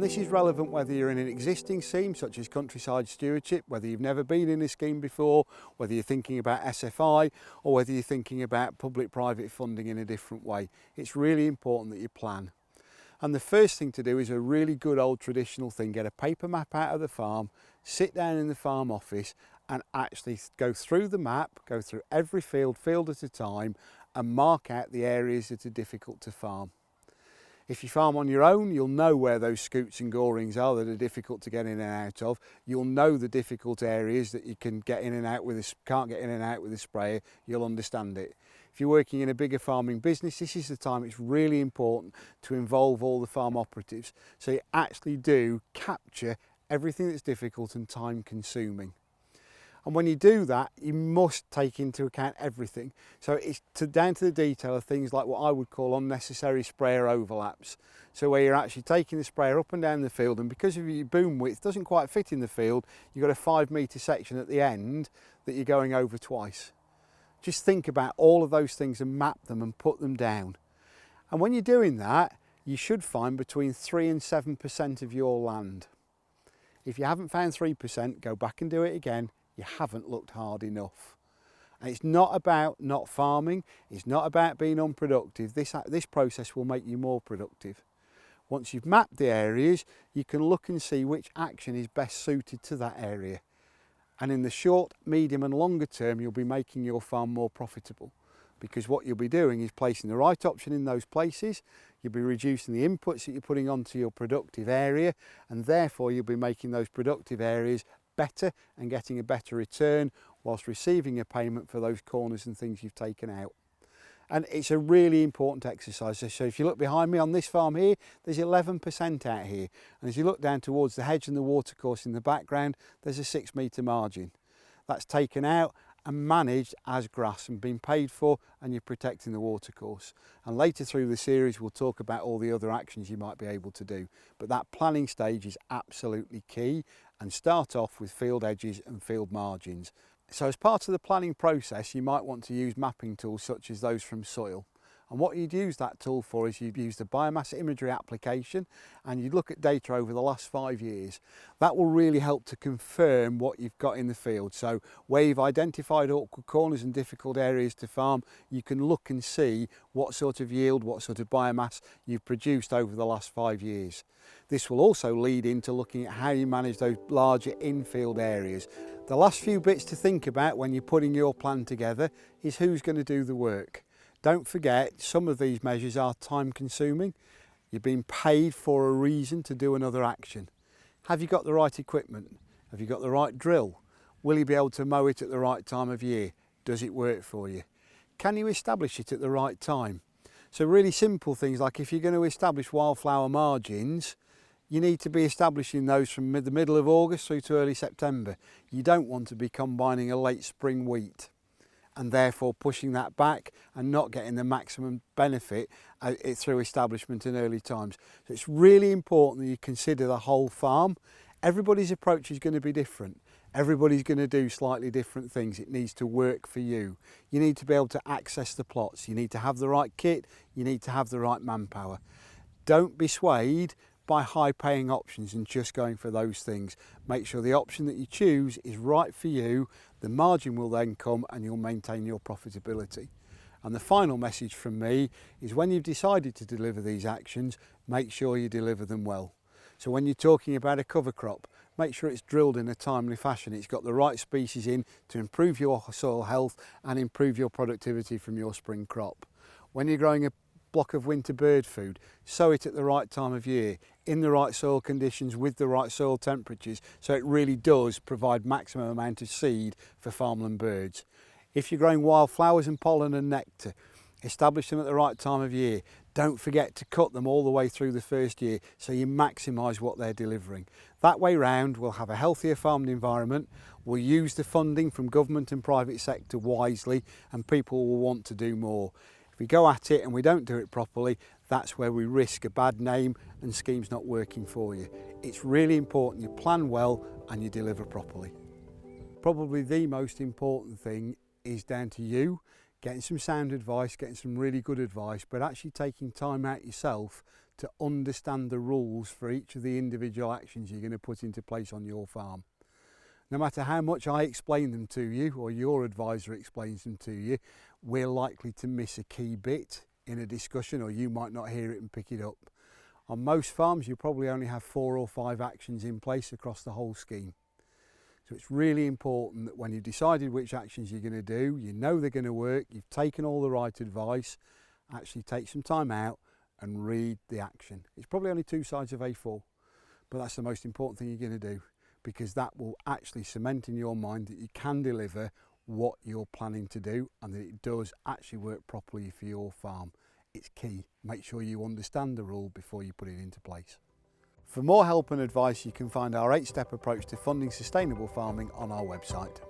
And this is relevant whether you're in an existing scheme such as countryside stewardship, whether you've never been in a scheme before, whether you're thinking about SFI, or whether you're thinking about public-private funding in a different way. It's really important that you plan. And the first thing to do is a really good old traditional thing. Get a paper map out of the farm, sit down in the farm office and actually go through the map, go through every field at a time, and mark out the areas that are difficult to farm. If you farm on your own, you'll know where those scoots and gorings are that are difficult to get in and out of. You'll know the difficult areas that you can get in and out with can't get in and out with a sprayer. You'll understand it. If you're working in a bigger farming business, this is the time it's really important to involve all the farm operatives so you actually do capture everything that's difficult and time consuming. And when you do that, you must take into account everything. So it's down to the detail of things like what I would call unnecessary sprayer overlaps. So where you're actually taking the sprayer up and down the field, and because of your boom width doesn't quite fit in the field, you've got a 5 metre section at the end that you're going over twice. Just think about all of those things and map them and put them down. And when you're doing that, you should find between 3 and 7% of your land. If you haven't found 3%, go back and do it again. You haven't looked hard enough. And it's not about not farming, it's not about being unproductive. This process will make you more productive. Once you've mapped the areas, you can look and see which action is best suited to that area. And in the short, medium and longer term, you'll be making your farm more profitable, because what you'll be doing is placing the right option in those places. You'll be reducing the inputs that you're putting onto your productive area, and therefore you'll be making those productive areas better and getting a better return whilst receiving a payment for those corners and things you've taken out. And it's a really important exercise. So if you look behind me on this farm here, there's 11% out here. And as you look down towards the hedge and the watercourse in the background, there's a 6 metre margin. That's taken out and managed as grass and been paid for, and you're protecting the watercourse. And later through the series we'll talk about all the other actions you might be able to do. But that planning stage is absolutely key, and start off with field edges and field margins. So as part of the planning process, you might want to use mapping tools such as those from Soil. And what you'd use that tool for is you'd use the biomass imagery application, and you'd look at data over the last 5 years. That will really help to confirm what you've got in the field. So where you've identified awkward corners and difficult areas to farm, you can look and see what sort of yield, what sort of biomass you've produced over the last 5 years. This will also lead into looking at how you manage those larger in-field areas. The last few bits to think about when you're putting your plan together is who's going to do the work. Don't forget, some of these measures are time consuming. You're being paid for a reason to do another action. Have you got the right equipment? Have you got the right drill? Will you be able to mow it at the right time of year? Does it work for you? Can you establish it at the right time? So really simple things like if you're going to establish wildflower margins, you need to be establishing those from the middle of August through to early September. You don't want to be combining a late spring wheat and therefore pushing that back and not getting the maximum benefit through establishment in early times. So it's really important that you consider the whole farm. Everybody's approach is going to be different. Everybody's going to do slightly different things. It needs to work for you. You need to be able to access the plots. You need to have the right kit. You need to have the right manpower. Don't be swayed by high-paying options and just going for those things. Make sure the option that you choose is right for you. The margin will then come and you'll maintain your profitability. And the final message from me is when you've decided to deliver these actions, make sure you deliver them well. So when you're talking about a cover crop, make sure it's drilled in a timely fashion. It's got the right species in to improve your soil health and improve your productivity from your spring crop. When you're growing a block of winter bird food, sow it at the right time of year, in the right soil conditions with the right soil temperatures, so it really does provide maximum amount of seed for farmland birds. If you're growing wildflowers and pollen and nectar, establish them at the right time of year. Don't forget to cut them all the way through the first year so you maximise what they're delivering. That way round we'll have a healthier farming environment, we'll use the funding from government and private sector wisely, and people will want to do more. If we go at it and we don't do it properly, that's where we risk a bad name and schemes not working for you. It's really important you plan well and you deliver properly. Probably the most important thing is down to you. getting some sound advice, getting some really good advice, but actually taking time out yourself to understand the rules for each of the individual actions you're going to put into place on your farm. No matter how much I explain them to you or your advisor explains them to you, we're likely to miss a key bit in a discussion, or you might not hear it and pick it up. On most farms, you probably only have 4 or 5 actions in place across the whole scheme. So it's really important that when you've decided which actions you're going to do, you know they're going to work, you've taken all the right advice, actually take some time out and read the action. It's probably only 2 sides of A4, but that's the most important thing you're going to do, because that will actually cement in your mind that you can deliver what you're planning to do and that it does actually work properly for your farm. It's key. Make sure you understand the rule before you put it into place. For more help and advice, you can find our 8-step approach to funding sustainable farming on our website.